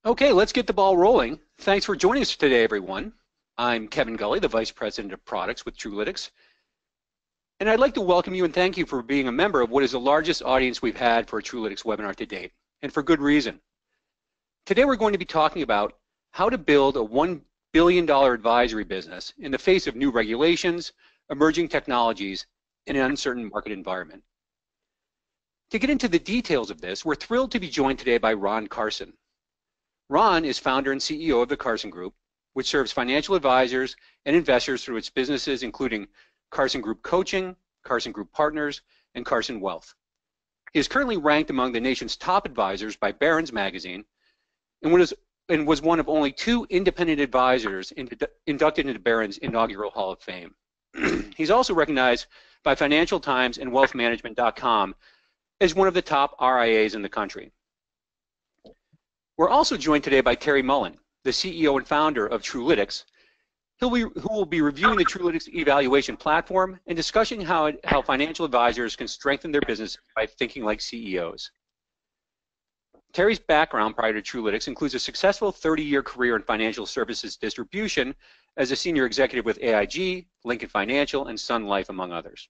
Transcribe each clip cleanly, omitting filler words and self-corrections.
Okay, let's get the ball rolling. Thanks for joining us today, everyone. I'm Kevin Gully, the Vice President of Products with Truelytics, and I'd like to welcome you and thank you for being a member of what is the largest audience we've had for a Truelytics webinar to date, and for good reason. Today we're going to be talking about how to build a $1 billion advisory business in the face of new regulations, emerging technologies, and an uncertain market environment. To get into the details of this, we're thrilled to be joined today by Ron Carson. Ron is founder and CEO of the Carson Group, which serves financial advisors and investors through its businesses, including Carson Group Coaching, Carson Group Partners, and Carson Wealth. He is currently ranked among the nation's top advisors by Barron's Magazine and was one of only 2 independent advisors inducted into Barron's inaugural Hall of Fame. He's also recognized by Financial Times and WealthManagement.com as one of the top RIAs in the country. We're also joined today by Terry Mullen, the CEO and founder of Truelytics, who will be reviewing the Truelytics evaluation platform and discussing how financial advisors can strengthen their business by thinking like CEOs. Terry's background prior to Truelytics includes a successful 30-year career in financial services distribution as a senior executive with AIG, Lincoln Financial, and Sun Life, among others.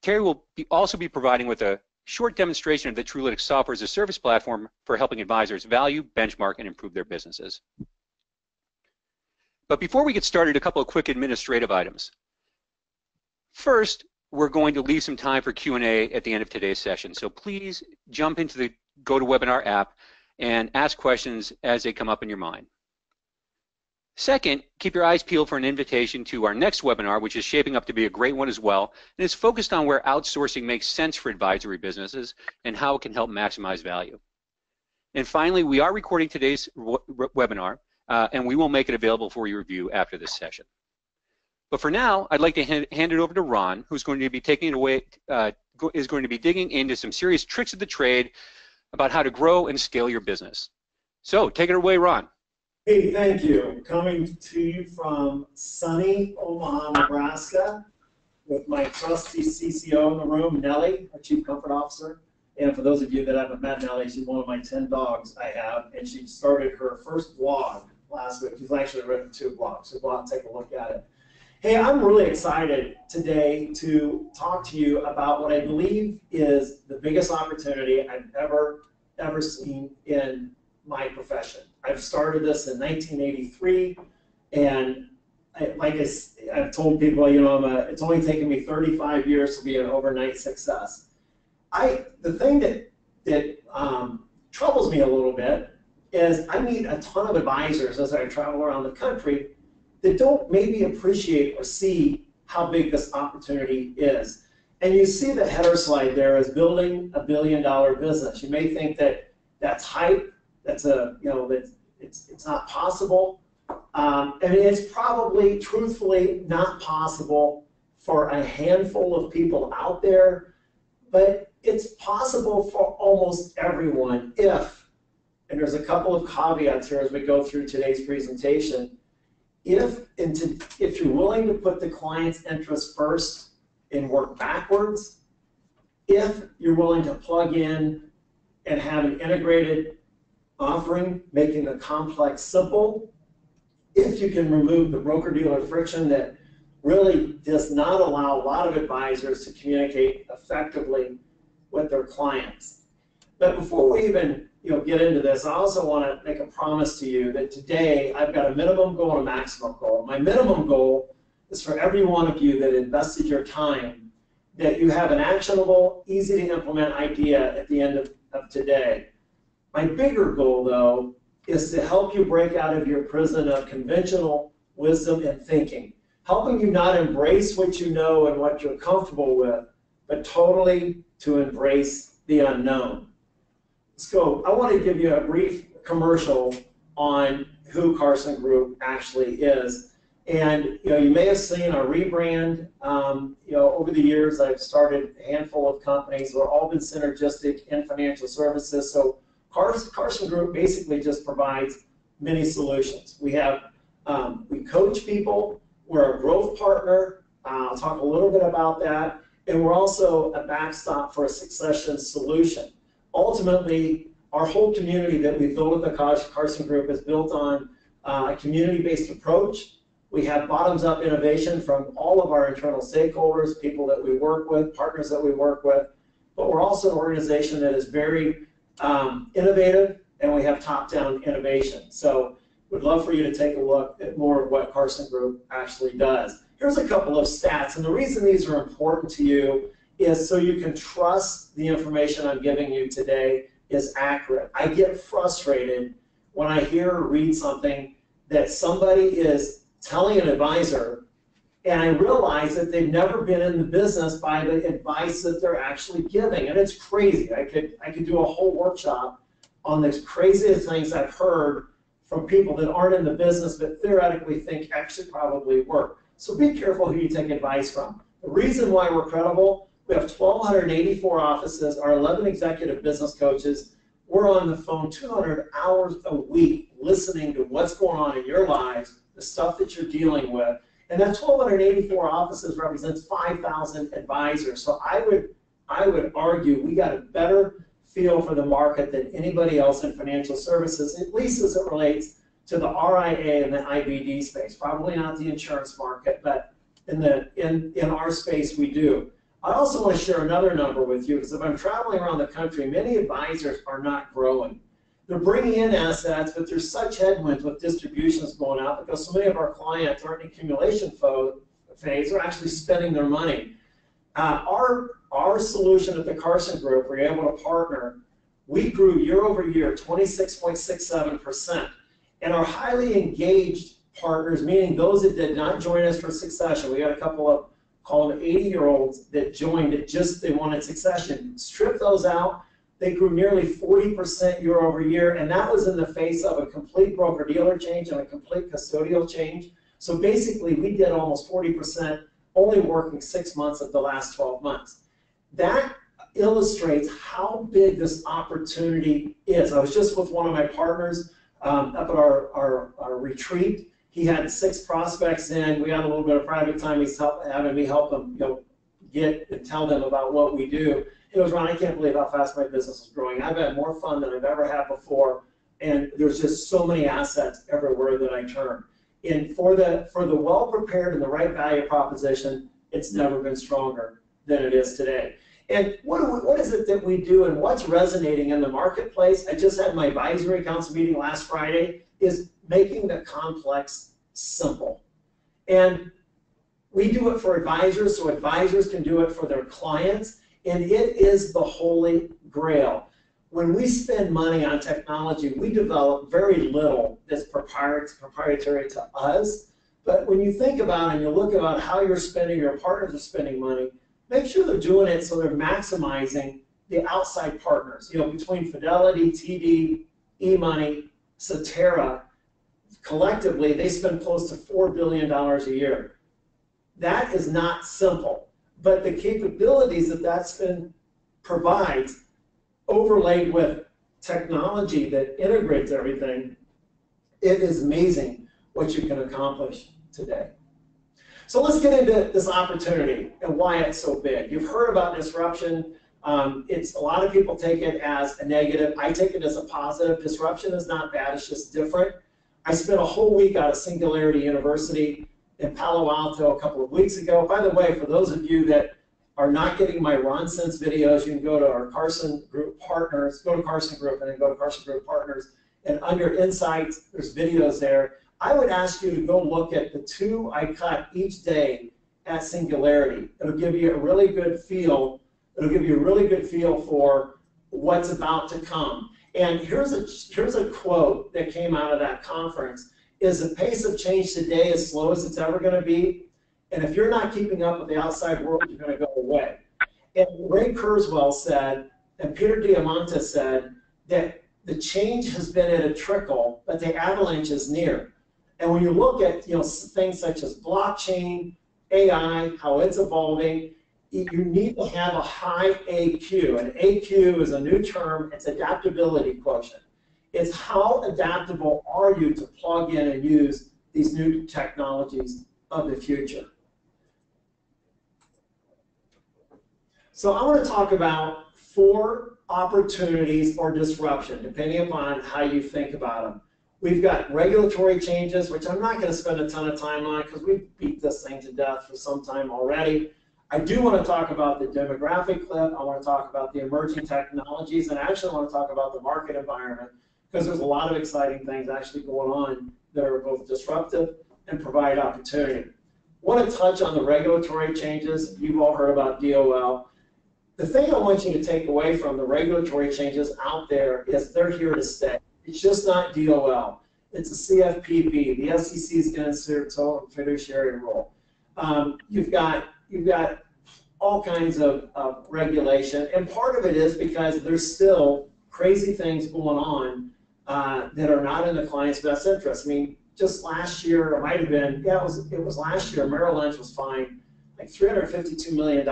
Terry will also be providing with a short demonstration of the Truelytics software as a service platform for helping advisors value, benchmark, and improve their businesses. But before we get started, a couple of quick administrative items. First, we're going to leave some time for Q&A at the end of today's session, so please jump into the GoToWebinar app and ask questions as they come up in your mind. Second, keep your eyes peeled for an invitation to our next webinar, which is shaping up to be a great one as well, and it's focused on where outsourcing makes sense for advisory businesses and how it can help maximize value. And finally, we are recording today's webinar, and we will make it available for your review after this session. But for now, I'd like to hand it over to Ron, who's going to be taking it away, is going to be digging into some serious tricks of the trade about how to grow and scale your business. So take it away, Ron. Hey, thank you. Coming to you from sunny Omaha, Nebraska, with my trusty CCO in the room, Nellie, our Chief Comfort Officer. And for those of you that haven't met Nellie, she's one of my 10 dogs I have, and she started her first blog last week. She's actually written 2 blogs, so go out and take a look at it. Hey, I'm really excited today to talk to you about what I believe is the biggest opportunity I've ever seen in my profession. I've started this in 1983, and I've told people, you know, it's only taken me 35 years to be an overnight success. The thing that troubles me a little bit is I meet a ton of advisors as I travel around the country that don't maybe appreciate or see how big this opportunity is. And you see the header slide there as building a $1 billion business. You may think that that's hype. That's it's not possible. I mean, it's probably, truthfully, not possible for a handful of people out there, but it's possible for almost everyone if, and there's a couple of caveats here as we go through today's presentation, if you're willing to put the client's interests first and work backwards, if you're willing to plug in and have an integrated offering, making the complex simple, if you can remove the broker-dealer friction that really does not allow a lot of advisors to communicate effectively with their clients. But before we even get into this, I also want to make a promise to you that today I've got a minimum goal and a maximum goal. My minimum goal is for every one of you that invested your time that you have an actionable, easy to implement idea at the end of today. My bigger goal, though, is to help you break out of your prison of conventional wisdom and thinking, helping you not embrace what you know and what you're comfortable with, but totally to embrace the unknown. So I want to give you a brief commercial on who Carson Group actually is. And you may have seen our rebrand. Over the years, I've started a handful of companies. We've all been synergistic in financial services. So Carson Group basically just provides many solutions. We coach people. We're a growth partner. I'll talk a little bit about that. And we're also a backstop for a succession solution. Ultimately, Our whole community that we've built with the Carson Group is built on a community-based approach. We have bottoms-up innovation from all of our internal stakeholders, people that we work with, partners that we work with, but we're also an organization that is very innovative, and we have top-down innovation. So we'd love for you to take a look at more of what Carson Group actually does. Here's a couple of stats, and the reason these are important to you is so you can trust the information I'm giving you today is accurate. I get frustrated when I hear or read something that somebody is telling an advisor, and I realize that they've never been in the business by the advice that they're actually giving, and it's crazy. I could do a whole workshop on the craziest things I've heard from people that aren't in the business but theoretically think actually probably work. So be careful who you take advice from. The reason why we're credible, we have 1,284 offices, our 11 executive business coaches. We're on the phone 200 hours a week listening to what's going on in your lives, the stuff that you're dealing with. And that 1,284 offices represents 5,000 advisors. So I would argue we got a better feel for the market than anybody else in financial services, at least as it relates to the RIA and the IBD space. Probably not the insurance market, but in our space we do. I also want to share another number with you, because if I'm traveling around the country, many advisors are not growing. They're bringing in assets, but there's such headwinds with distributions going out because so many of our clients aren't in accumulation phase, they're actually spending their money. Our solution at the Carson Group, we're able to partner, we grew year over year 26.67%. And our highly engaged partners, meaning those that did not join us for succession, we got a couple of call them 80-year-olds that joined it just they wanted succession. Strip those out, they grew nearly 40% year over year, and that was in the face of a complete broker-dealer change and a complete custodial change. So basically, we did almost 40%, only working 6 months of the last 12 months. That illustrates how big this opportunity is. I was just with one of my partners up at our retreat. He had 6 prospects in. We had a little bit of private time. He's having me help them, get and tell them about what we do. He goes, Ron, I can't believe how fast my business is growing. I've had more fun than I've ever had before, and there's just so many assets everywhere that I turn. And for the well-prepared and the right value proposition, it's never been stronger than it is today. And what is it that we do and what's resonating in the marketplace? I just had my advisory council meeting last Friday, is making the complex simple. And we do it for advisors so advisors can do it for their clients, and it is the holy grail. When we spend money on technology, we develop very little that's proprietary to us. But when you think about it and you look about how you're spending, your partners are spending money, make sure they're doing it so they're maximizing the outside partners. Between Fidelity, TD, eMoney, Cetera, collectively, they spend close to $4 billion a year. That is not simple, but the capabilities that spend provides, overlaid with technology that integrates everything, it is amazing what you can accomplish today. So let's get into this opportunity and why it's so big. You've heard about disruption. A lot of people take it as a negative. I take it as a positive. Disruption is not bad, it's just different. I spent a whole week out of Singularity University in Palo Alto a couple of weeks ago. By the way, for those of you that are not getting my Ron Sense videos, you can go to our Carson Group Partners, go to Carson Group and then go to Carson Group Partners, and under Insights, there's videos there. I would ask you to go look at the 2 I cut each day at Singularity. It'll give you a really good feel. It'll give you a really good feel for what's about to come. And here's a quote that came out of that conference: is the pace of change today as slow as it's ever going to be? And if you're not keeping up with the outside world, you're going to go away. And Ray Kurzweil said, and Peter Diamandis said, that the change has been at a trickle, but the avalanche is near. And when you look at things such as blockchain, AI, how it's evolving, you need to have a high AQ. And AQ is a new term. It's adaptability quotient. It's how adaptable are you to plug in and use these new technologies of the future. So I want to talk about 4 opportunities or disruption, depending upon how you think about them. We've got regulatory changes, which I'm not going to spend a ton of time on because we beat this thing to death for some time already. I do want to talk about the demographic cliff. I want to talk about the emerging technologies, and I actually want to talk about the market environment because there's a lot of exciting things actually going on that are both disruptive and provide opportunity. I want to touch on the regulatory changes. You've all heard about DOL. The thing I want you to take away from the regulatory changes out there is they're here to stay. It's just not DOL. It's a CFPB. The SEC is going to insert its own fiduciary role. You've got all kinds of regulation, and part of it is because there's still crazy things going on that are not in the client's best interest. I mean, just last year, it might have been, yeah, it was last year, Merrill Lynch was fined like $352 million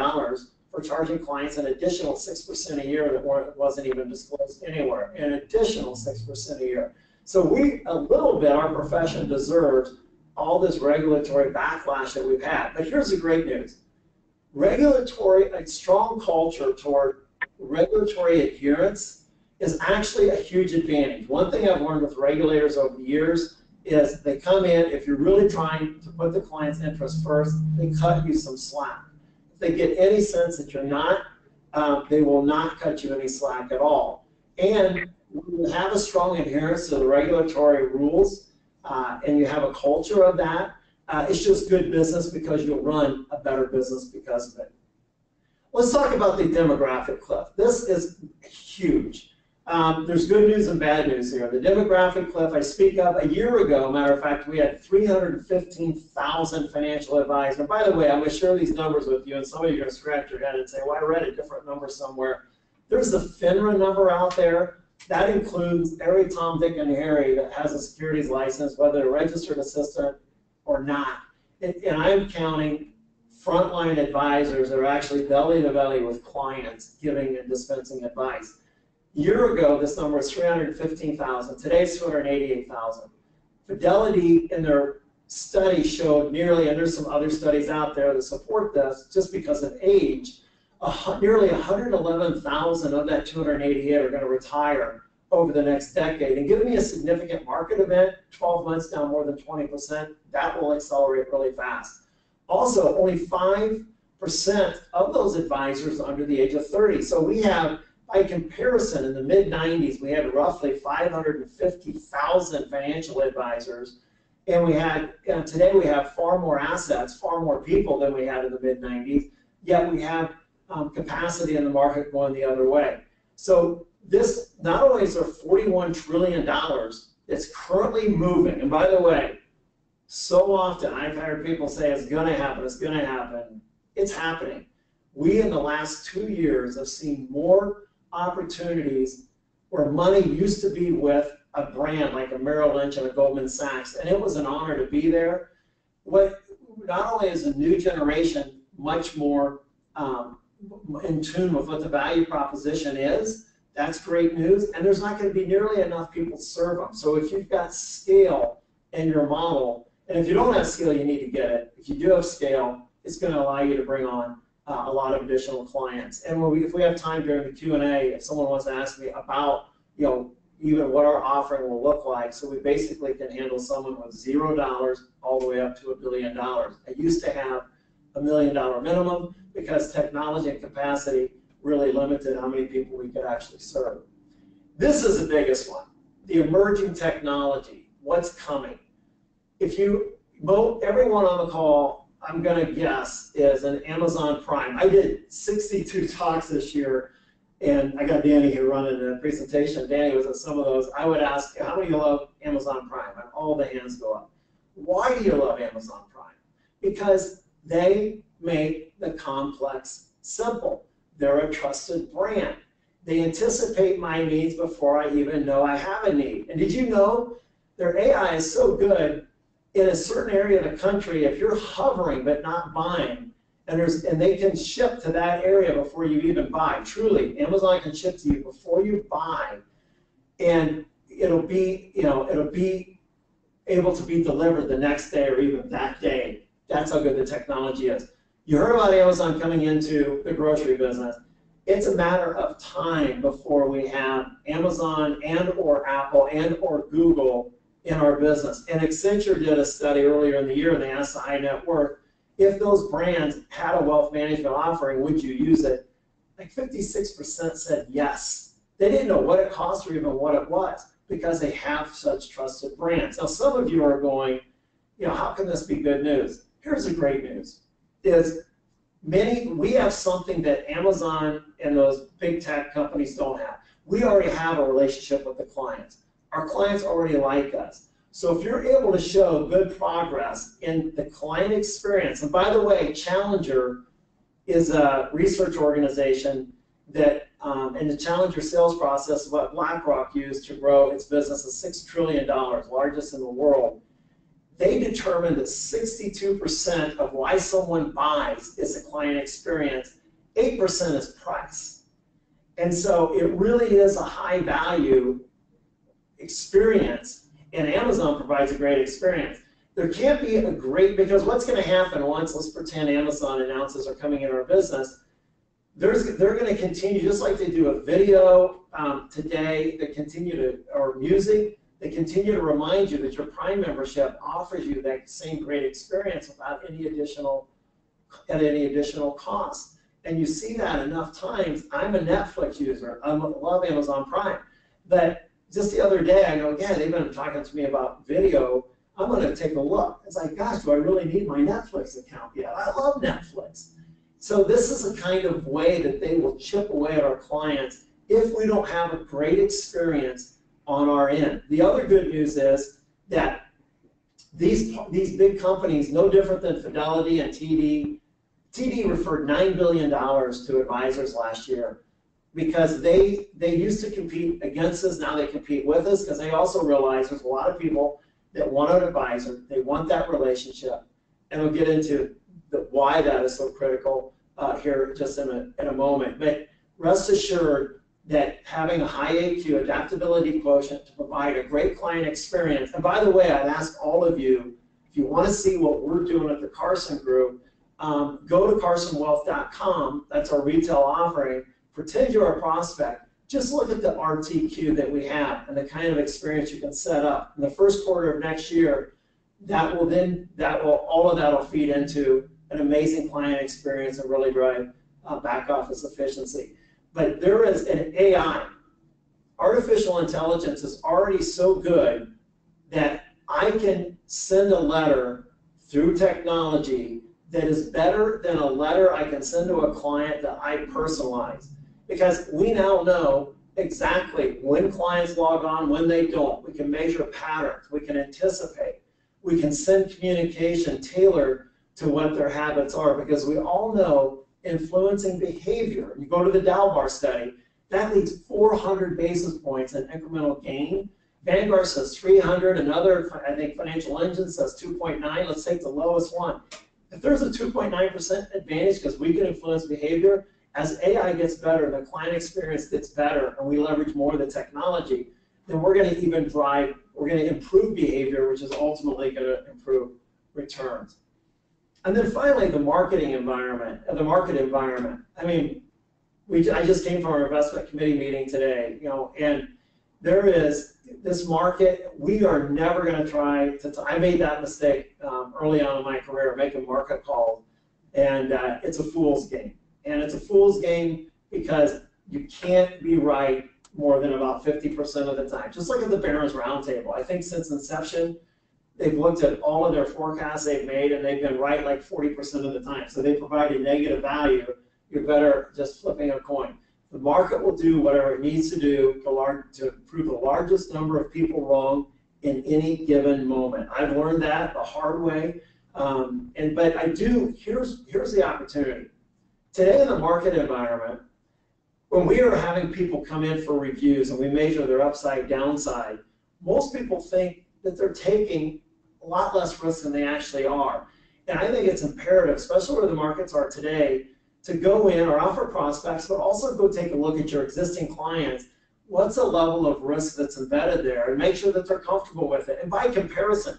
for charging clients an additional 6% a year that wasn't even disclosed anywhere, an additional 6% a year. So a little bit, our profession deserves all this regulatory backlash that we've had. But here's the great news. A strong culture toward regulatory adherence is actually a huge advantage. One thing I've learned with regulators over the years is they come in, if you're really trying to put the client's interest first, they cut you some slack. If they get any sense that you're not, they will not cut you any slack at all. And when you have a strong adherence to the regulatory rules, and you have a culture of that, it's just good business because you'll run a better business because of it. Let's talk about the demographic cliff. This is huge. There's good news and bad news here. The demographic cliff I speak of, a year ago, matter of fact, we had 315,000 financial advisors. And by the way, I'm going to share these numbers with you, and some of you are going to scratch your head and say, well, I read a different number somewhere. There's the FINRA number out there. That includes every Tom, Dick, and Harry that has a securities license, whether a registered assistant or not. And I'm counting frontline advisors that are actually belly to belly with clients giving and dispensing advice. A year ago, this number was 315,000. Today, it's 288,000. Fidelity in their study showed nearly, and there's some other studies out there that support this, just because of age, nearly 111,000 of that 288 are going to retire over the next decade. And given me a significant market event, 12 months down more than 20%, that will accelerate really fast. Also, only 5% of those advisors are under the age of 30. So we have, by comparison, in the mid-90s, we had roughly 550,000 financial advisors. And today we have far more assets, far more people than we had in the mid-90s, yet we have capacity in the market going the other way. So this, not only is there $41 trillion that's currently moving, and by the way, so often I've heard people say it's going to happen, it's going to happen. It's happening. We, in the last 2 years, have seen more opportunities where money used to be with a brand like a Merrill Lynch and a Goldman Sachs, and it was an honor to be there. Not only is the new generation much more in tune with what the value proposition is, that's great news, and there's not going to be nearly enough people to serve them. So if you've got scale in your model, and if you don't have scale, you need to get it. If you do have scale, it's going to allow you to bring on a lot of additional clients. And if we have time during the Q&A, if someone wants to ask me about, even what our offering will look like, so we basically can handle someone with $0 all the way up to $1 billion. I used to have $1 million minimum because technology and capacity really limited how many people we could actually serve. This is the biggest one, the emerging technology, what's coming. Everyone on the call, I'm going to guess, is an Amazon Prime. I did 62 talks this year, and I got Danny here running the presentation. Danny was at some of those. I would ask, how many of you love Amazon Prime? And all the hands go up. Why do you love Amazon Prime? Because they make the complex simple. They're a trusted brand. They anticipate my needs before I even know I have a need. And did you know their AI is so good in a certain area of the country, if you're hovering but not buying, and they can ship to that area before you even buy. Truly, Amazon can ship to you before you buy, and it'll be able to be delivered the next day or even that day. That's how good the technology is. You heard about Amazon coming into the grocery business. it's a matter of time before we have Amazon and or Apple and or Google in our business. And Accenture did a study earlier in the year, and they asked the high net worth, if those brands had a wealth management offering, would you use it? Like 56% said yes. They didn't know what it cost or even what it was because they have such trusted brands. Now, some of you are going, you know, how can this be good news? Here's the great news, is we have something that Amazon and those big tech companies don't have. We already have a relationship with the clients. Our clients already like us. So if you're able to show good progress in the client experience, and by the way, Challenger is a research organization that, and the Challenger sales process is what BlackRock used to grow its business to $6 trillion, largest in the world. They determined that 62% of why someone buys is the client experience, 8% is price. And so it really is a high value experience, and Amazon provides a great experience. There can't be a great, because what's going to happen once, let's pretend Amazon announces are coming in our business, they're going to continue, just like they do a video today, they continue to, or music, they continue to remind you that your Prime membership offers you that same great experience without any additional, at any additional cost. And you see that enough times. I'm a Netflix user. I love Amazon Prime. But just the other day, I go, yeah, they've been talking to me about video. I'm going to take a look. It's like, gosh, do I really need my Netflix account yet? I love Netflix. So this is a kind of way that they will chip away at our clients if we don't have a great experience on our end. The other good news is that these big companies, no different than Fidelity and TD referred $9 billion to advisors last year because they used to compete against us, now they compete with us because they also realize there's a lot of people that want an advisor, they want that relationship, and we'll get into why that is so critical here just in a moment. But rest assured that having a high AQ, adaptability quotient, to provide a great client experience, and by the way, I'd ask all of you, if you want to see what we're doing at the Carson Group, go to carsonwealth.com, that's our retail offering, pretend you're a prospect, just look at the RTQ that we have and the kind of experience you can set up. In the first quarter of next year, all of that will feed into an amazing client experience and really drive back office efficiency. But there is an AI. Artificial intelligence is already so good that I can send a letter through technology that is better than a letter I can send to a client that I personalize. Because we now know exactly when clients log on, when they don't. We can measure patterns. We can anticipate. We can send communication tailored to what their habits are, because we all know influencing behavior. You go to the Dalbar study, that leads 400 basis points in incremental gain. Vanguard says 300, another, I think Financial Engine says 2.9. Let's take the lowest one. If there's a 2.9% advantage because we can influence behavior, as AI gets better, the client experience gets better, and we leverage more of the technology, then we're going to even drive, we're going to improve behavior, which is ultimately going to improve returns. And then finally, the marketing environment, the market environment. I mean, I just came from our investment committee meeting today, you know, and there is this market. We are never going to try to. I made that mistake early on in my career, making market calls, and it's a fool's game. And it's a fool's game because you can't be right more than about 50% of the time. Just look at the Barron's Roundtable. I think since inception, they've looked at all of their forecasts they've made, and they've been right like 40% of the time. So they provide a negative value. You're better just flipping a coin. The market will do whatever it needs to do to prove the largest number of people wrong in any given moment. I've learned that the hard way. But I do, here's the opportunity. Today in the market environment, when we are having people come in for reviews and we measure their upside, downside, most people think that they're taking a lot less risk than they actually are. And I think it's imperative, especially where the markets are today, to go in or offer prospects, but also go take a look at your existing clients. What's the level of risk that's embedded there, and make sure that they're comfortable with it. And by comparison,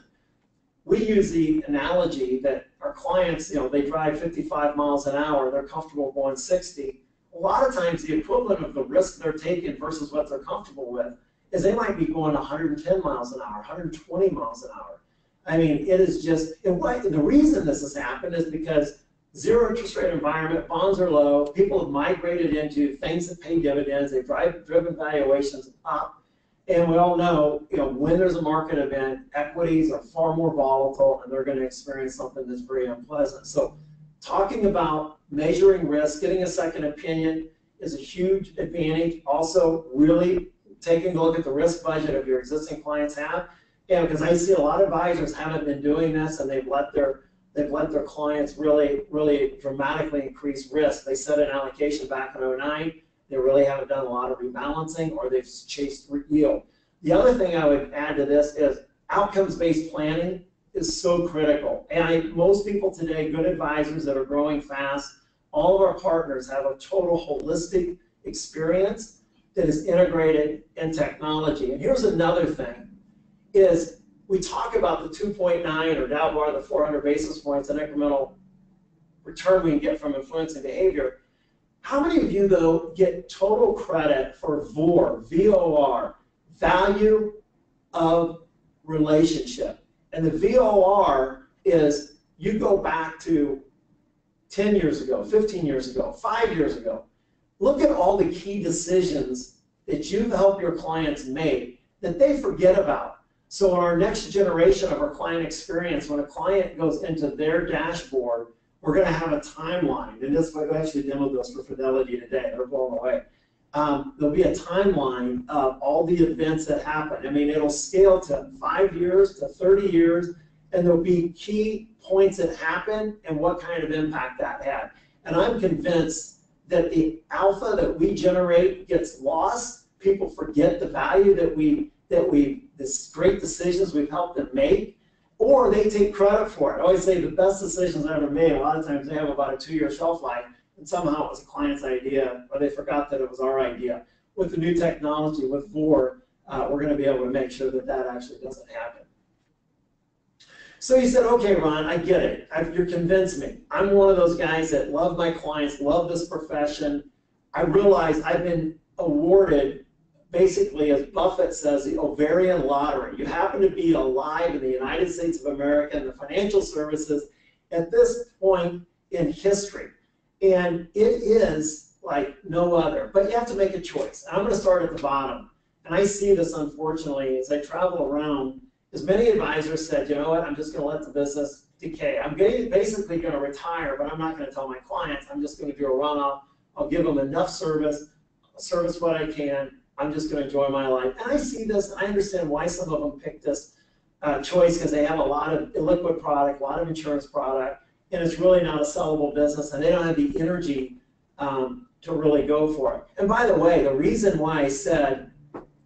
we use the analogy that our clients, you know, they drive 55 miles an hour, they're comfortable going 60. a lot of times the equivalent of the risk they're taking versus what they're comfortable with is they might be going 110 miles an hour, 120 miles an hour. I mean, it is just, and the reason this has happened is because zero interest rate environment, bonds are low, people have migrated into things that pay dividends, they've driven valuations up, and we all know, when there's a market event, equities are far more volatile and they're going to experience something that's very unpleasant. So talking about measuring risk, getting a second opinion is a huge advantage. Also, really taking a look at the risk budget of your existing clients have. Because I see a lot of advisors haven't been doing this, and they've let their clients really dramatically increase risk. They set an allocation back in 2009. They really haven't done a lot of rebalancing, or they've chased yield. The other thing I would add to this is outcomes-based planning is so critical. And most people today, good advisors that are growing fast, all of our partners have a total holistic experience that is integrated in technology. And here's another thing, is we talk about the 2.9 or down bar, the 400 basis points in incremental return we can get from influencing behavior. How many of you, though, get total credit for VOR, V-O-R, value of relationship? And the VOR is you go back to 10 years ago, 15 years ago, 5 years ago. Look at all the key decisions that you've helped your clients make that they forget about. So in our next generation of our client experience, when a client goes into their dashboard, we're going to have a timeline. And this, I actually demoed this for Fidelity today. They're blown away. There'll be a timeline of all the events that happen. I mean, it'll scale to 5 years, to 30 years, and there'll be key points that happen and what kind of impact that had. And I'm convinced that the alpha that we generate gets lost. People forget the value this great decisions we've helped them make, or they take credit for it. I always say the best decisions I ever made, a lot of times they have about a 2-year shelf life, and somehow it was a client's idea, or they forgot that it was our idea. With the new technology, with VOR, we're going to be able to make sure that that actually doesn't happen. So you said, okay, Ron, I get it. You're convinced me. I'm one of those guys that love my clients, love this profession. I realize I've been awarded, basically, as Buffett says, the ovarian lottery. You happen to be alive in the United States of America and the financial services at this point in history. And it is like no other. But you have to make a choice. And I'm going to start at the bottom. And I see this, unfortunately, as I travel around. As many advisors said, you know what, I'm just going to let the business decay. I'm basically going to retire, but I'm not going to tell my clients. I'm just going to do a runoff. I'll give them enough service what I can. I'm just going to enjoy my life. And I see this, and I understand why some of them pick this choice, because they have a lot of illiquid product, a lot of insurance product, and it's really not a sellable business, and they don't have the energy to really go for it. And by the way, the reason why I said,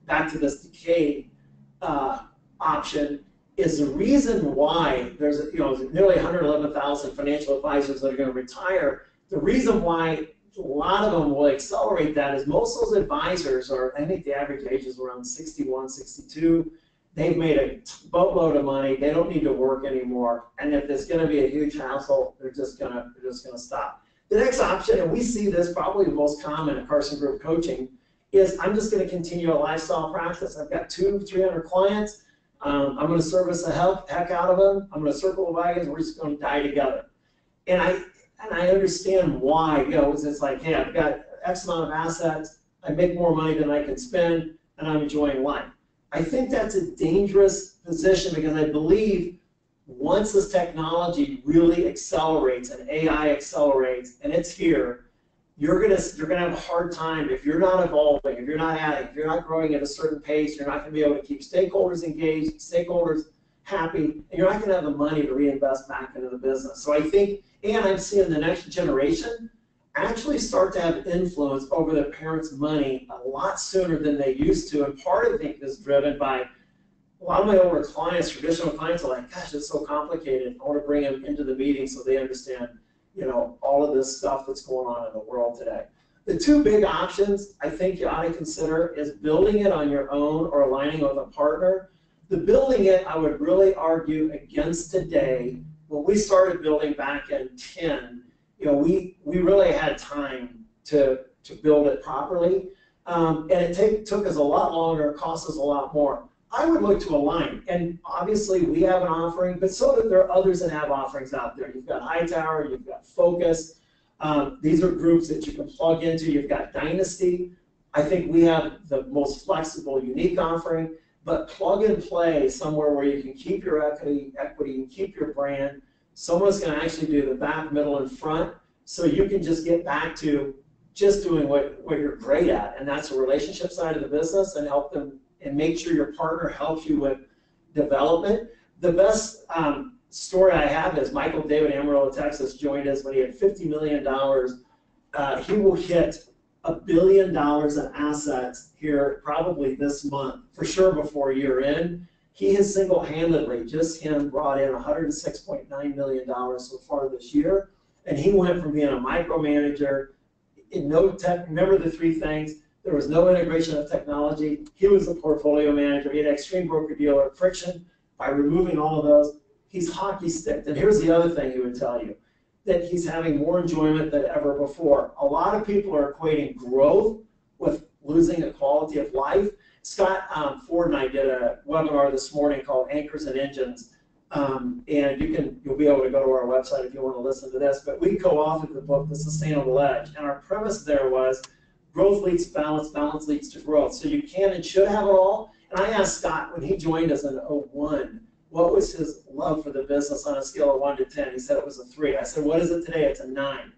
back to this decay option, is the reason why there's nearly 111,000 financial advisors that are going to retire. The reason why a lot of them will accelerate that is most of those advisors are, I think the average age is around 61, 62. They've made a boatload of money. They don't need to work anymore. And if there's going to be a huge hassle, they're just going to stop. The next option, and we see this probably the most common in Carson Group coaching, is I'm just going to continue a lifestyle practice. I've got 200-300 clients. I'm going to service the heck out of them. I'm going to circle the wagons. We're just going to die together. And I understand why. It's like, hey, I've got X amount of assets. I make more money than I can spend, and I'm enjoying life. I think that's a dangerous position, because I believe once this technology really accelerates and AI accelerates, and it's here, you're gonna have a hard time if you're not evolving, if you're not adding, if you're not growing at a certain pace. You're not going to be able to keep stakeholders engaged, stakeholders happy, and you're not going to have the money to reinvest back into the business. So I think, and I'm seeing the next generation actually start to have influence over their parents' money a lot sooner than they used to. And part of it, I think, is driven by a lot of my older clients, traditional clients, are like, gosh, it's so complicated. I want to bring them into the meeting so they understand, all of this stuff that's going on in the world today. The two big options I think you ought to consider is building it on your own or aligning with a partner. The building it, I would really argue against today. When we started building back in 10, we really had time to to build it properly. And it took us a lot longer, it cost us a lot more. I would look to align, and obviously we have an offering, but so that there are others that have offerings out there. You've got Hightower, you've got Focus. These are groups that you can plug into. You've got Dynasty. I think we have the most flexible, unique offering, but plug and play somewhere where you can keep your equity and keep your brand. Someone's going to actually do the back, middle, and front, so you can just get back to just doing what you're great at, and that's the relationship side of the business, and help them and make sure your partner helps you with development. The best story I have is Michael David Amarillo, Texas, joined us when he had $50 million. He will hit $1 billion in assets here probably this month, for sure before year end. He has single-handedly, just him, brought in $106.9 million so far this year. And he went from being a micromanager, in no tech, remember the three things, there was no integration of technology. He was the portfolio manager. He had extreme broker-dealer friction. By removing all of those, he's hockey sticked. And here's the other thing he would tell you, that he's having more enjoyment than ever before. A lot of people are equating growth with losing the quality of life. Scott Ford and I did a webinar this morning called Anchors and Engines. And you'll be able to go to our website if you want to listen to this. But we co-authored the book, The Sustainable Edge. And our premise there was growth leads to balance, balance leads to growth. So you can and should have it all. And I asked Scott when he joined us in 2001, what was his love for the business on a scale of 1 to 10? He said it was a 3. I said, what is it today? It's a 9.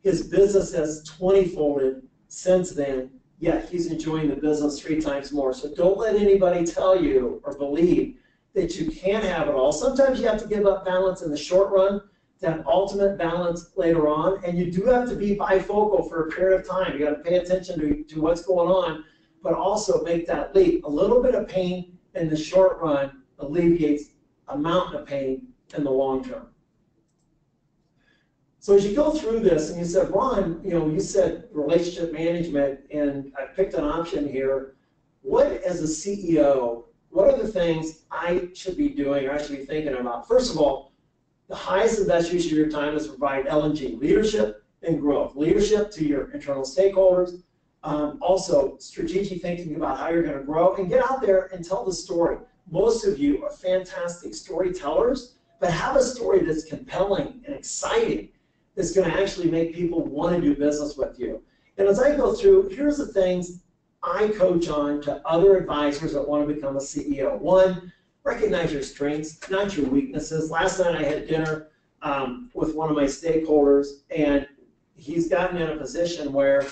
His business has 20-folded since then, yet he's enjoying the business 3 times more. So don't let anybody tell you or believe that you can't have it all. Sometimes you have to give up balance in the short run to have ultimate balance later on, and you do have to be bifocal for a period of time. You got to pay attention to what's going on, but also make that leap. A little bit of pain in the short run alleviates a mountain of pain in the long term. So as you go through this, and you said, Ron, you said relationship management, and I picked an option here. What, as a CEO, what are the things I should be doing or I should be thinking about? First of all, the highest and best use of your time is to provide L&G, leadership and growth. Leadership to your internal stakeholders. Also, strategic thinking about how you're going to grow, and get out there and tell the story. Most of you are fantastic storytellers, but have a story that's compelling and exciting, that's going to actually make people want to do business with you. And as I go through, here's the things I coach on to other advisors that want to become a CEO. 1, recognize your strengths, not your weaknesses. Last night I had dinner with one of my stakeholders, and he's gotten in a position where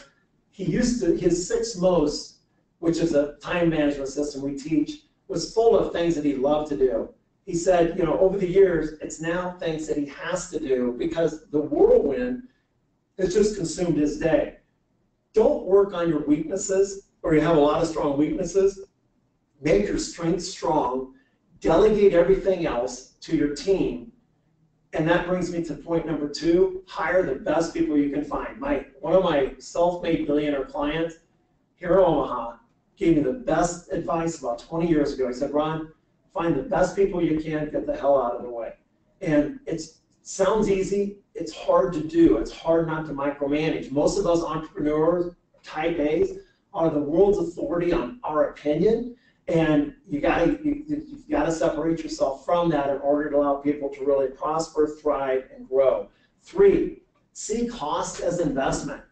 his 6 most, which is a time management system we teach, was full of things that he loved to do. He said, over the years, it's now things that he has to do because the whirlwind has just consumed his day. Don't work on your weaknesses, or you have a lot of strong weaknesses. Make your strengths strong. Delegate everything else to your team. And that brings me to point number 2, hire the best people you can find. One of my self-made billionaire clients here in Omaha gave me the best advice about 20 years ago. He said, Ron, find the best people you can, get the hell out of the way. And it sounds easy, it's hard to do. It's hard not to micromanage. Most of those entrepreneurs, type A's, are the world's authority on our opinion. And you've got to separate yourself from that in order to allow people to really prosper, thrive, and grow. 3, see cost as investment.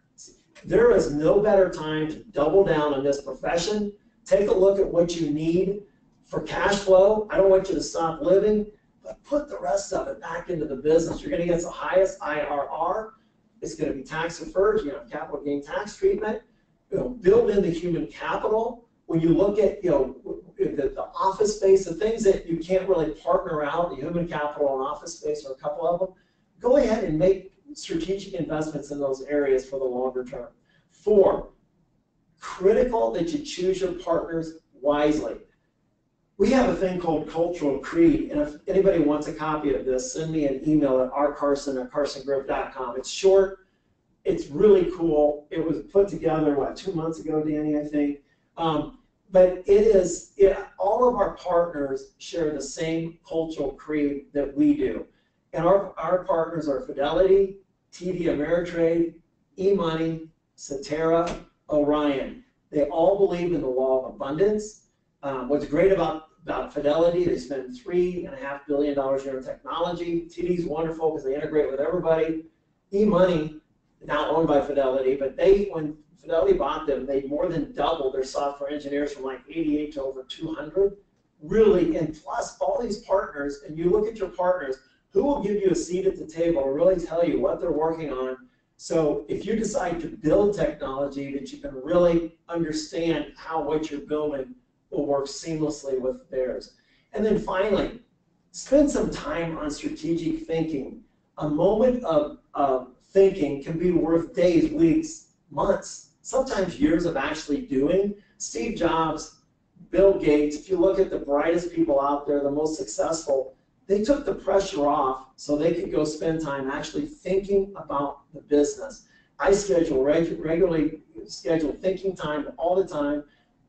There is no better time to double down on this profession. Take a look at what you need for cash flow. I don't want you to stop living, but put the rest of it back into the business. You're going to get the highest IRR. It's going to be tax deferred. You're going to have capital gain tax treatment. Build in the human capital. When you look at the office space, the things that you can't really partner out, the human capital and office space are a couple of them, go ahead and make strategic investments in those areas for the longer term. 4, critical that you choose your partners wisely. We have a thing called cultural creed, and if anybody wants a copy of this, send me an email at rcarson@carsongroup.com. It's short, it's really cool. It was put together, 2 months ago, Danny, I think. But all of our partners share the same cultural creed that we do. And our partners are Fidelity, TD Ameritrade, eMoney, Cetera, Orion. They all believe in the law of abundance. What's great about Fidelity, they spend $3.5 billion a year in technology. TD's wonderful because they integrate with everybody. E-Money, now owned by Fidelity, but when Fidelity bought them, they more than doubled their software engineers from like 88 to over 200. Really, and plus all these partners, and you look at your partners, who will give you a seat at the table and really tell you what they're working on. So if you decide to build technology that you can really understand how what you're building will work seamlessly with theirs. And then finally, spend some time on strategic thinking. A moment of thinking can be worth days, weeks, months, sometimes years of actually doing. Steve Jobs, Bill Gates, if you look at the brightest people out there, the most successful, they took the pressure off so they could go spend time actually thinking about the business. I regularly schedule thinking time all the time.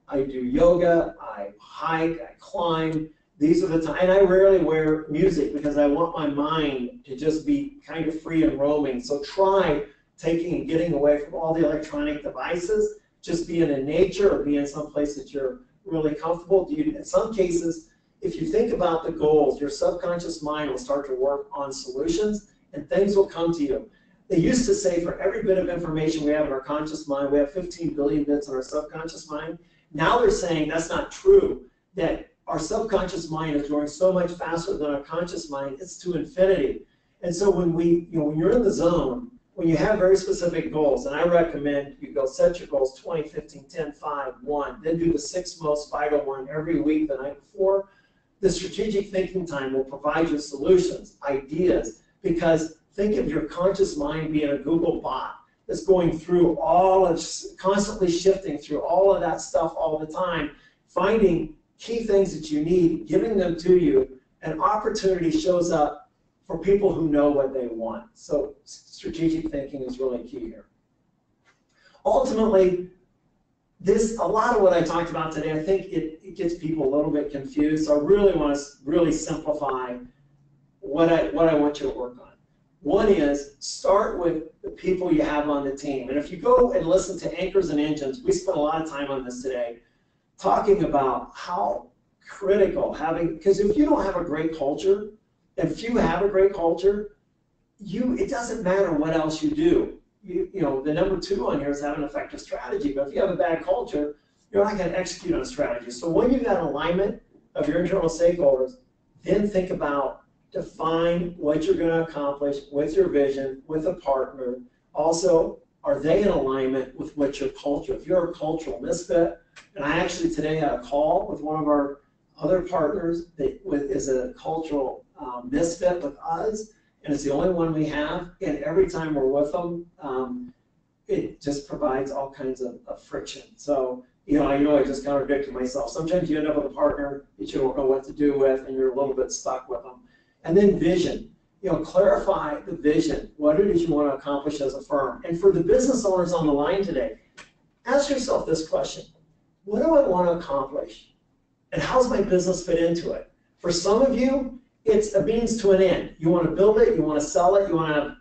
I do yoga, I hike, I climb. These are the times, and I rarely wear music because I want my mind to just be kind of free and roaming. So try taking and getting away from all the electronic devices, just being in nature or being someplace that you're really comfortable. In some cases, if you think about the goals, your subconscious mind will start to work on solutions and things will come to you. They used to say for every bit of information we have in our conscious mind, we have 15 billion bits in our subconscious mind. Now they're saying that's not true, that our subconscious mind is growing so much faster than our conscious mind, it's to infinity. And so when when you're in the zone, when you have very specific goals, and I recommend you go set your goals 20, 15, 10, 5, 1, then do the 6 most vital one every week the night before. The strategic thinking time will provide you solutions, ideas, because think of your conscious mind being a Google bot that's going through constantly shifting through all of that stuff all the time, finding key things that you need, giving them to you, and opportunity shows up for people who know what they want. So strategic thinking is really key here. Ultimately, a lot of what I talked about today, I think it gets people a little bit confused. So I really want to simplify what I want you to work on. One is start with the people you have on the team. And if you go and listen to Anchors and Engines, we spent a lot of time on this today, talking about how critical because if you don't have a great culture, if you have a great culture, it doesn't matter what else you do. The number 2 on here is have an effective strategy, but if you have a bad culture, you're not going to execute on a strategy. So when you've got alignment of your internal stakeholders, then think about define what you're going to accomplish with your vision, with a partner. Also, are they in alignment with what your culture? If you're a cultural misfit, and I actually today had a call with one of our other partners that is a cultural misfit with us, and it's the only one we have, and every time we're with them, it just provides all kinds of friction. So, I know I just contradicted myself. Sometimes you end up with a partner that you don't know what to do with, and you're a little bit stuck with them. And then vision. Clarify the vision, what it is you want to accomplish as a firm. And for the business owners on the line today, ask yourself this question. What do I want to accomplish? And how's my business fit into it? For some of you, it's a means to an end. You want to build it, you want to sell it, you want to have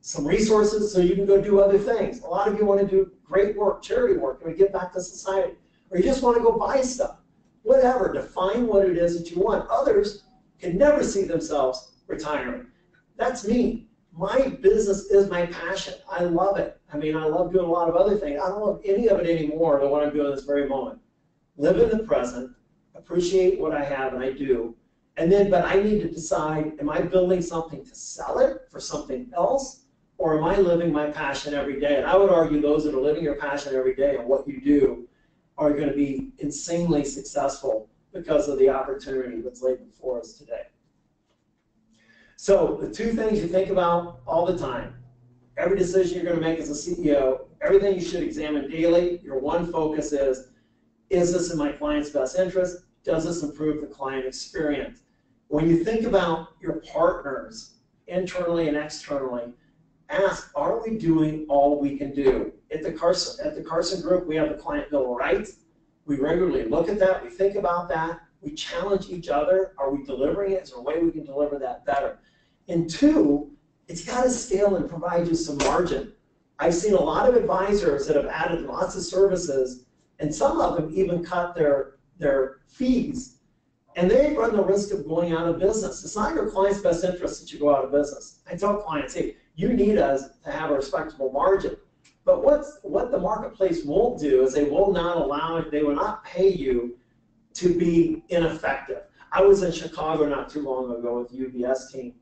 some resources so you can go do other things. A lot of you want to do great work, charity work, and give back to society. Or you just want to go buy stuff. Whatever, define what it is that you want. Others can never see themselves retiring. That's me. My business is my passion. I love it. I love doing a lot of other things. I don't love any of it anymore than what I'm doing this very moment. Live in the present, appreciate what I have and I do, but I need to decide, am I building something to sell it for something else, or am I living my passion every day? And I would argue those that are living your passion every day and what you do are going to be insanely successful because of the opportunity that's laid before us today. So the 2 things you think about all the time, every decision you're going to make as a CEO, everything you should examine daily, your one focus is this in my client's best interest? Does this improve the client experience? When you think about your partners, internally and externally, ask, are we doing all we can do? At the Carson Group, we have the Client Bill of Rights. We regularly look at that, we think about that, we challenge each other. Are we delivering it? Is there a way we can deliver that better? And 2, it's got to scale and provide you some margin. I've seen a lot of advisors that have added lots of services, and some of them even cut their fees, and they run the risk of going out of business. It's not your client's best interest that you go out of business. I tell clients, hey, you need us to have a respectable margin. But what the marketplace won't do is they will not pay you to be ineffective. I was in Chicago not too long ago with the UBS team,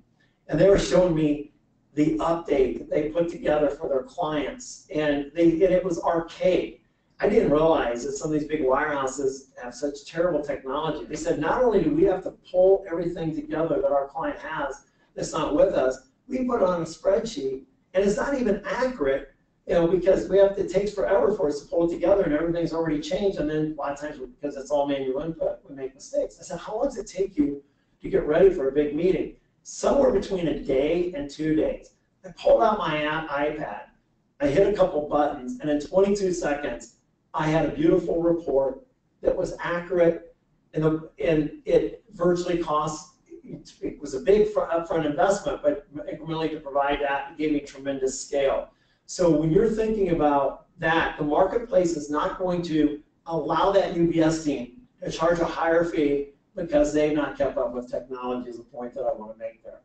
and they were showing me the update that they put together for their clients, and it was archaic. I didn't realize that some of these big wirehouses have such terrible technology. They said not only do we have to pull everything together that our client has that's not with us, we put it on a spreadsheet, and it's not even accurate, because it takes forever for us to pull it together, and everything's already changed, and then a lot of times, because it's all manual input, we make mistakes. I said, how long does it take you to get ready for a big meeting? Somewhere between a day and 2 days. I pulled out my iPad, I hit a couple buttons, and in 22 seconds, I had a beautiful report that was accurate, and it virtually cost, it was a big upfront investment, but really to provide that, it gave me tremendous scale. So when you're thinking about that, the marketplace is not going to allow that UBS team to charge a higher fee because they've not kept up with technology, is the point that I want to make there.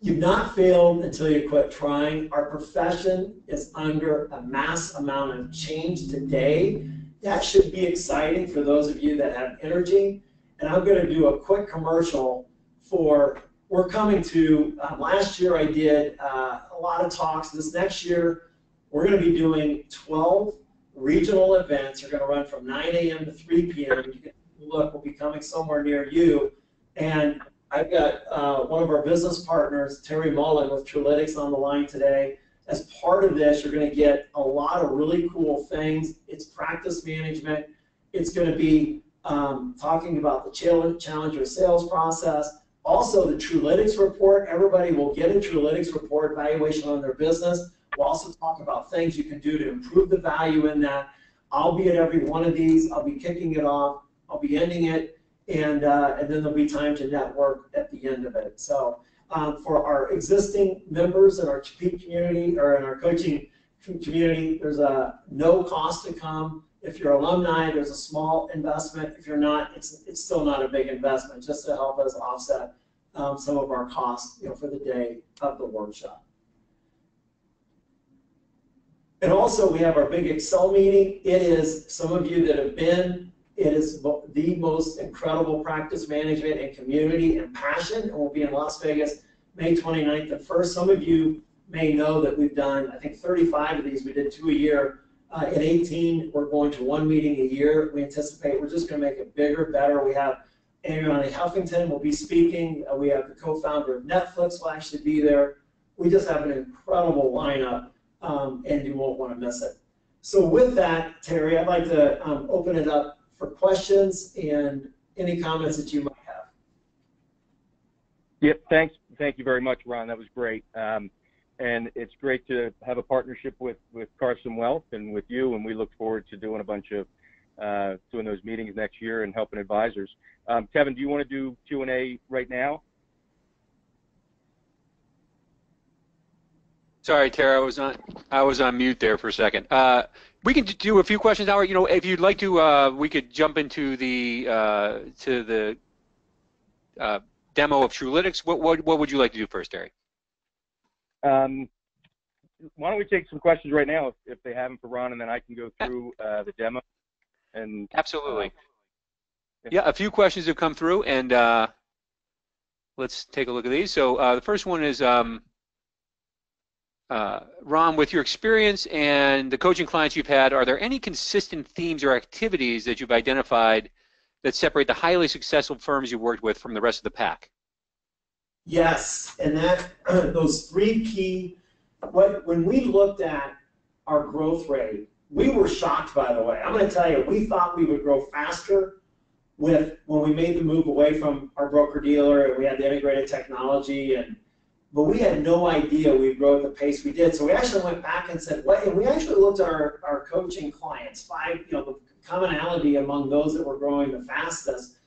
You've not failed until you quit trying. Our profession is under a mass amount of change today. That should be exciting for those of you that have energy. And I'm going to do a quick commercial for, we're coming to, last year I did a lot of talks. This next year, we're going to be doing 12 regional events. They're going to run from 9 a.m. to 3 p.m. You can look, we'll be coming somewhere near you. And I've got one of our business partners, Terry Mullen with Truelytics, on the line today. As part of this, you're going to get a lot of really cool things. It's practice management. It's going to be talking about the Challenger sales process. Also, the Truelytics report. Everybody will get a Truelytics report evaluation on their business. We'll also talk about things you can do to improve the value in that. I'll be at every one of these. I'll be kicking it off. I'll be ending it. And then there'll be time to network at the end of it. So for our existing members in our peak community or in our coaching community, there's no cost to come. If you're alumni, there's a small investment. If you're not, it's still not a big investment, just to help us offset some of our costs, for the day of the workshop. And also, we have our big Excel meeting. It is, some of you that have been, it is the most incredible practice management and community and passion. And we'll be in Las Vegas May 29th and 1st. Some of you may know that we've done, I think, 35 of these. We did 2 a year. In 18, we're going to 1 meeting a year. We anticipate we're just going to make it bigger, better. We have Amy Huffington will be speaking. We have the co-founder of Netflix will actually be there. We just have an incredible lineup, and you won't want to miss it. So with that, Terry, I'd like to open it up for questions and any comments that you might have. Yep, thanks. Thank you very much, Ron. That was great. And it's great to have a partnership with Carson Wealth and with you, and we look forward to doing a bunch of doing those meetings next year and helping advisors. Kevin, do you want to do Q&A right now? Sorry, Tara, I was on mute there for a second. We can do a few questions now. If you'd like to, we could jump into the demo of Truelytics. What would you like to do first, Terry? Why don't we take some questions right now if they have them for Ron, and then I can go through the demo. And absolutely. Yeah, a few questions have come through, and let's take a look at these. So the first one is, Ron, with your experience and the coaching clients you've had, are there any consistent themes or activities that you've identified that separate the highly successful firms you worked with from the rest of the pack? Yes, and that those 3 key, when we looked at our growth rate, we were shocked, by the way. I'm going to tell you, we thought we would grow faster when we made the move away from our broker-dealer and we had the integrated technology, but we had no idea we'd grow at the pace we did. So we actually went back and said, what? And we actually looked at our coaching clients, the commonality among those that were growing the fastest,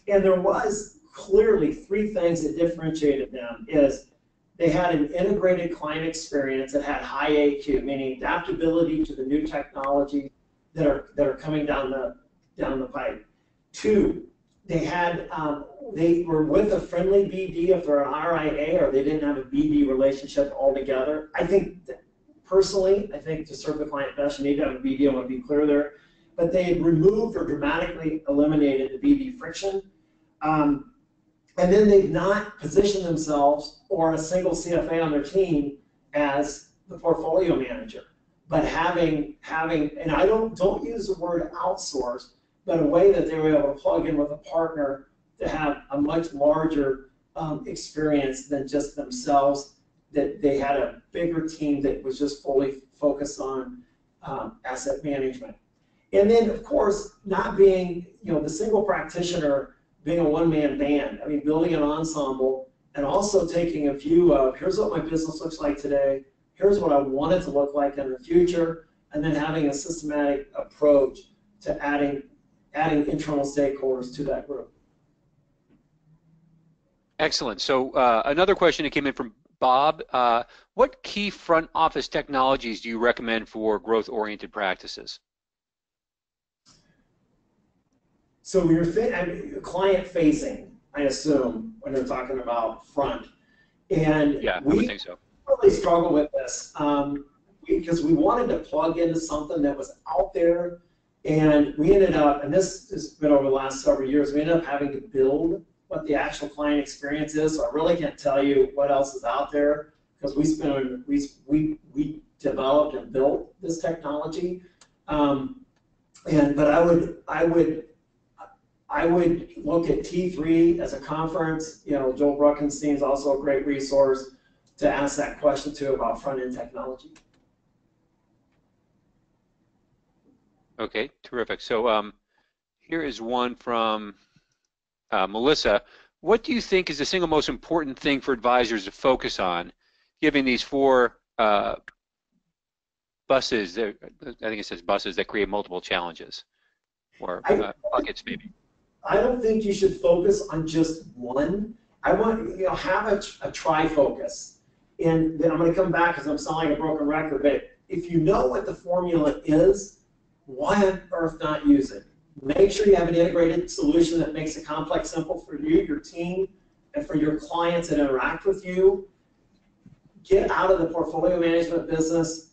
and there was clearly 3 things that differentiated them. Is They had an integrated client experience that had high AQ, meaning adaptability to the new technology that are coming down the pipe. Two, they were with a friendly BD if they're an RIA, or they didn't have a BD relationship altogether. I think personally, to serve the client best, you need to have a BD. I want to be clear there. But they had removed or dramatically eliminated the BD friction. And then they've not positioned themselves or a single CFA on their team as the portfolio manager, but having and I don't use the word outsource, but a way that they were able to plug in with a partner to have a much larger experience than just themselves, that they had a bigger team that was just fully focused on asset management. And then, of course, not being, the single practitioner, being a one-man band. I mean, building an ensemble and also taking a view of, here's what my business looks like today, here's what I want it to look like in the future, and then having a systematic approach to adding internal stakeholders to that group. Excellent. So another question that came in from Bob. What key front office technologies do you recommend for growth-oriented practices? So you're client-facing, I assume, when you're talking about front. And yeah, I would think so. Really struggle with this because we wanted to plug into something that was out there, and we ended up, and this has been over the last several years, we ended up having to build what the actual client experience is. So I really can't tell you what else is out there because we developed and built this technology. But I would look at T3 as a conference. Joel Bruckenstein is also a great resource to ask that question to about front-end technology. Okay, terrific. So here is one from Melissa. What do you think is the single most important thing for advisors to focus on, given these four buses, I think it says buses, that create multiple challenges, or buckets maybe? I don't think you should focus on just one. I want, have a tri-focus. And then I'm going to come back because I'm sounding like a broken record, but if you know what the formula is, why on earth not use it? Make sure you have an integrated solution that makes it complex simple for you, your team, and for your clients that interact with you. Get out of the portfolio management business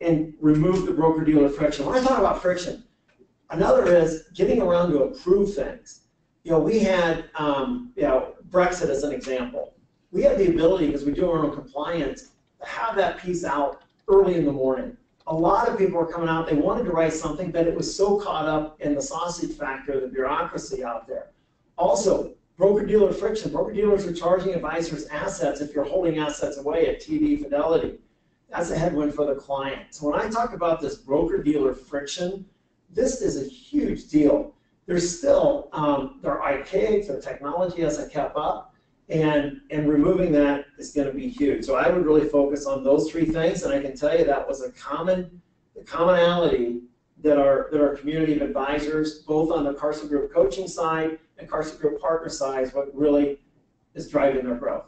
and remove the broker-dealer friction. When I talk about friction, another is getting around to approve things. We had, Brexit as an example. We had the ability, because we do our own compliance, to have that piece out early in the morning. A lot of people were coming out, they wanted to write something, but it was so caught up in the sausage factor, the bureaucracy out there. Also, broker-dealer friction. Broker-dealers are charging advisors assets if you're holding assets away at TD Fidelity. That's a headwind for the client. So when I talk about this broker-dealer friction, this is a huge deal. There's still, they're archaic, their technology hasn't kept up, and removing that is going to be huge. So I would really focus on those three things, and I can tell you that was the commonality that our community of advisors, both on the Carson Group coaching side and Carson Group partner side, what really is driving their growth.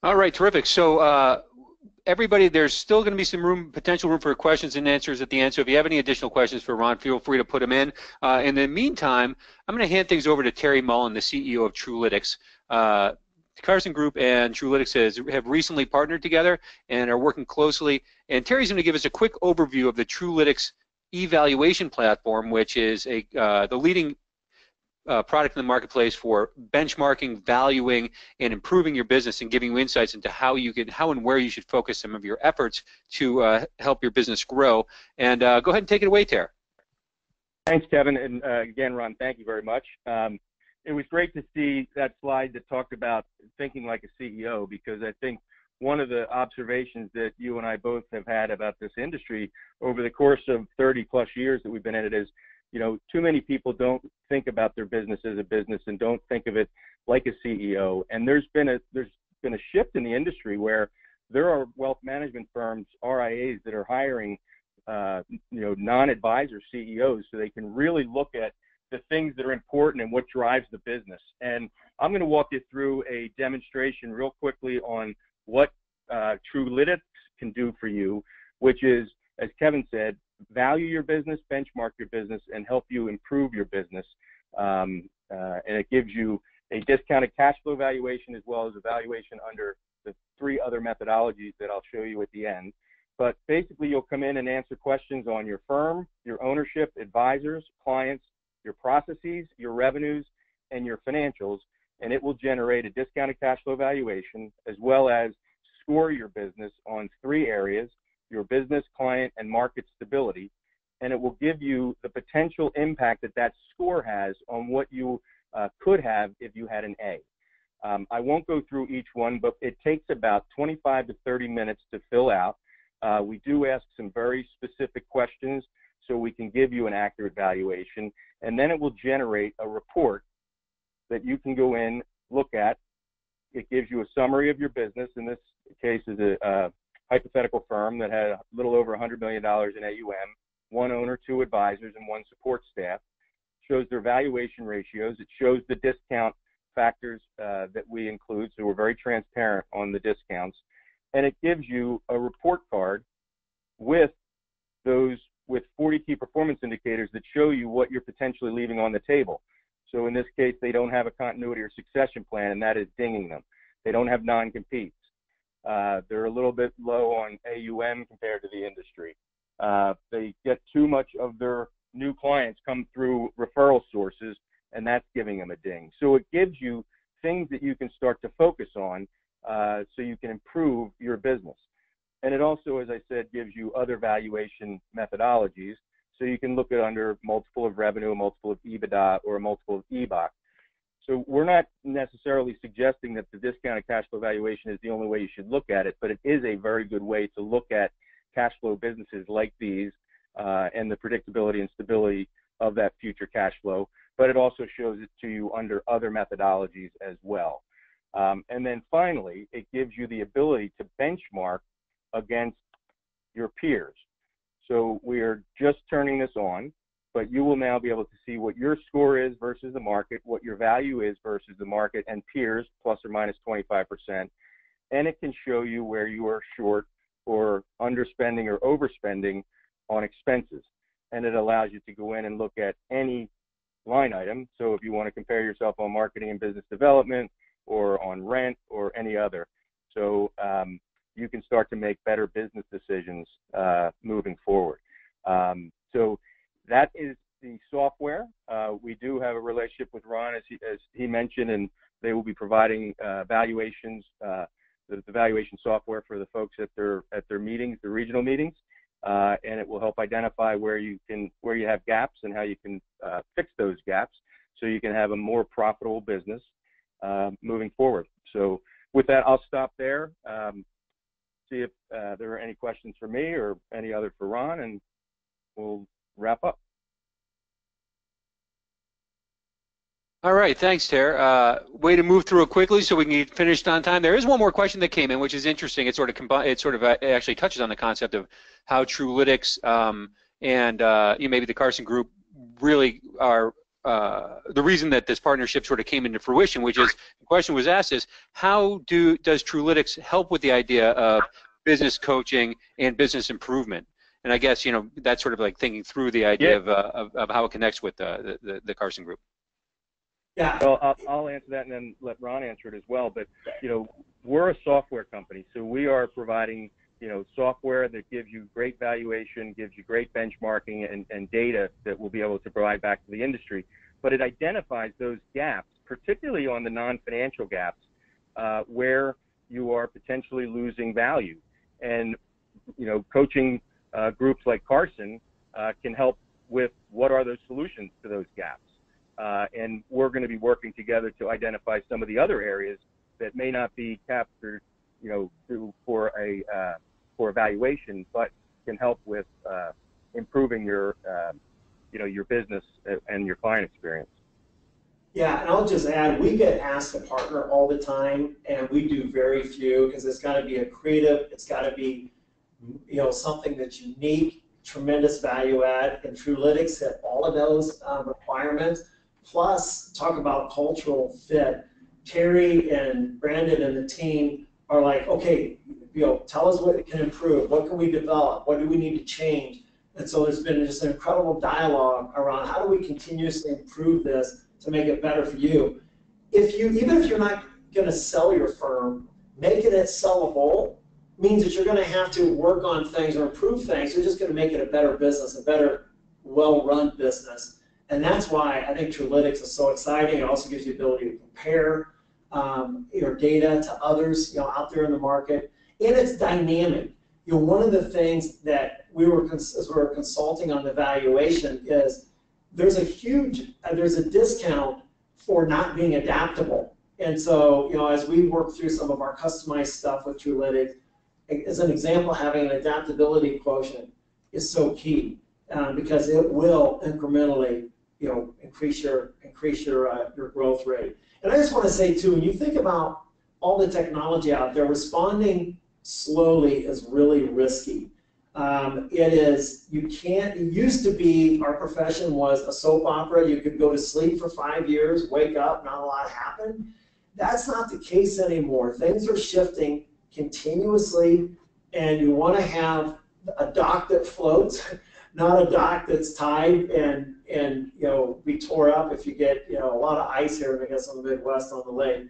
All right, terrific. So everybody, there's still going to be some potential room for questions and answers at the end. So if you have any additional questions for Ron, feel free to put them in. In the meantime, I'm going to hand things over to Terry Mullen, the CEO of Truelytics. Carson Group and Truelytics have recently partnered together and are working closely. And Terry's going to give us a quick overview of the Truelytics evaluation platform, which is the leading product in the marketplace for benchmarking, valuing, and improving your business, and giving you insights into how and where you should focus some of your efforts to help your business grow. And go ahead and take it away, Terry. Thanks, Kevin, and again, Ron, thank you very much. It was great to see that slide that talked about thinking like a CEO, because I think one of the observations that you and I both have had about this industry over the course of 30+ years that we've been in it is, too many people don't think about their business as a business and don't think of it like a CEO. And there's been a shift in the industry where there are wealth management firms, RIAs, that are hiring non-advisor CEOs so they can really look at the things that are important and what drives the business. And I'm going to walk you through a demonstration real quickly on what Truelytics can do for you, which is, as Kevin said, value your business, benchmark your business, and help you improve your business. And it gives you a discounted cash flow valuation as well as a valuation under the 3 other methodologies that I'll show you at the end. But basically, you'll come in and answer questions on your firm, your ownership, advisors, clients, your processes, your revenues, and your financials, and it will generate a discounted cash flow valuation as well as score your business on 3 areas: your business, client, and market stability. And it will give you the potential impact that that score has on what you could have if you had an A. I won't go through each one, but it takes about 25 to 30 minutes to fill out. We do ask some very specific questions so we can give you an accurate valuation, and then it will generate a report that you can go in, look at. It gives you a summary of your business. In this case, is a hypothetical firm that had a little over $100 million in AUM, 1 owner, 2 advisors, and 1 support staff. Shows their valuation ratios. It shows the discount factors that we include, so we're very transparent on the discounts. And it gives you a report card with 40 key performance indicators that show you what you're potentially leaving on the table. So in this case, they don't have a continuity or succession plan, and that is dinging them. They don't have non-competes. They're a little bit low on AUM compared to the industry. They get too much of their new clients come through referral sources, and that's giving them a ding. So it gives you things that you can start to focus on so you can improve your business. And it also, as I said, gives you other valuation methodologies. So you can look at under multiple of revenue, a multiple of EBITDA, or a multiple of EBOC. So we're not necessarily suggesting that the discounted cash flow valuation is the only way you should look at it, but it is a very good way to look at cash flow businesses like these and the predictability and stability of that future cash flow. But it also shows it to you under other methodologies as well. And then finally, it gives you the ability to benchmark against your peers. So we are just turning this on, but you will now be able to see what your score is versus the market, what your value is versus the market and peers, plus or minus 25%. And it can show you where you are short or underspending or overspending on expenses. And it allows you to go in and look at any line item. So if you want to compare yourself on marketing and business development or on rent or any other. So you can start to make better business decisions moving forward. So that is the software. We do have a relationship with Ron, as he mentioned, and they will be providing valuations, the valuation software for the folks at their meetings, the regional meetings, and it will help identify where you have gaps and how you can fix those gaps so you can have a more profitable business moving forward. So with that, I'll stop there. See if there are any questions for me or any other for Ron, and we'll wrap up. All right, thanks, Ter. Way to move through it quickly so we can get finished on time. There is one more question that came in, which is interesting. It it actually touches on the concept of how Truelytics and maybe the Carson Group really are the reason that this partnership sort of came into fruition. Which is, the question was asked is, how does Truelytics help with the idea of business coaching and business improvement? And I guess that's sort of like thinking through the idea of how it connects with the Carson Group. Yeah. Well, I'll answer that and then let Ron answer it as well. But we're a software company, so we are providing software that gives you great valuation, gives you great benchmarking and data that we'll be able to provide back to the industry. But it identifies those gaps, particularly on the non-financial gaps, where you are potentially losing value. And coaching groups like Carson can help with what are those solutions to those gaps. And we're going to be working together to identify some of the other areas that may not be captured, for evaluation, but can help with improving your business and your client experience. Yeah, and I'll just add, we get asked to partner all the time, and we do very few because it's got to be a creative, it's got to be something that's unique. tremendous value add, and Truelytics hit all of those requirements. Plus, talk about cultural fit. Terry and Brandon and the team are like, okay, tell us what it can improve. What can we develop? What do we need to change? And so there's been just an incredible dialogue around how do we continuously improve this to make it better for you. Even if you're not going to sell your firm, making it sellable means that you're going to have to work on things or improve things. You're just going to make it a better business, a better, well-run business. And that's why I think Truelytics is so exciting. It also gives you the ability to compare your data to others out there in the market. And it's dynamic. One of the things that as we were consulting on the valuation is there's a discount for not being adaptable. And so, as we work through some of our customized stuff with Truelytics, as an example, having an adaptability quotient is so key because it will incrementally, increase your growth rate. And I just want to say too, when you think about all the technology out there, responding slowly is really risky. It used to be, our profession was a soap opera. You could go to sleep for 5 years, wake up, not a lot happened. That's not the case anymore. Things are shifting continuously, and you want to have a dock that floats, not a dock that's tied and be tore up if you get a lot of ice here, I guess, on the Midwest on the lake.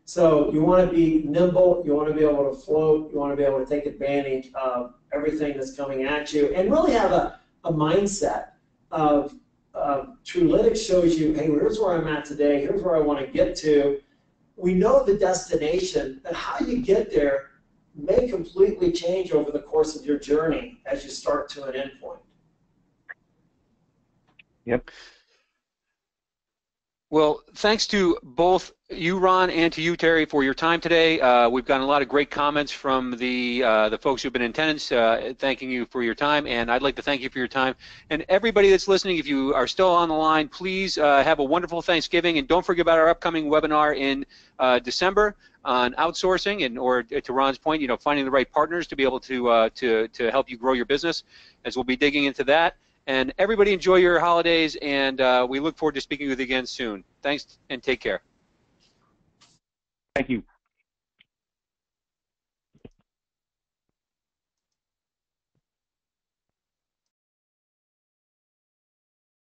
So you want to be nimble, you want to be able to float, you want to be able to take advantage of everything that's coming at you, and really have a mindset of Truelytics shows you, hey, here's where I'm at today, here's where I want to get to. We know the destination, but how you get there may completely change over the course of your journey as you start to an endpoint. Yep. Well, thanks to both you, Ron, and to you, Terry, for your time today. We've gotten a lot of great comments from the folks who've been in attendance, thanking you for your time, and I'd like to thank you for your time. And everybody that's listening, if you are still on the line, please have a wonderful Thanksgiving, and don't forget about our upcoming webinar in December on outsourcing, or to Ron's point, finding the right partners to be able to help you grow your business, as we'll be digging into that. And everybody enjoy your holidays, and we look forward to speaking with you again soon. Thanks, and take care. Thank you.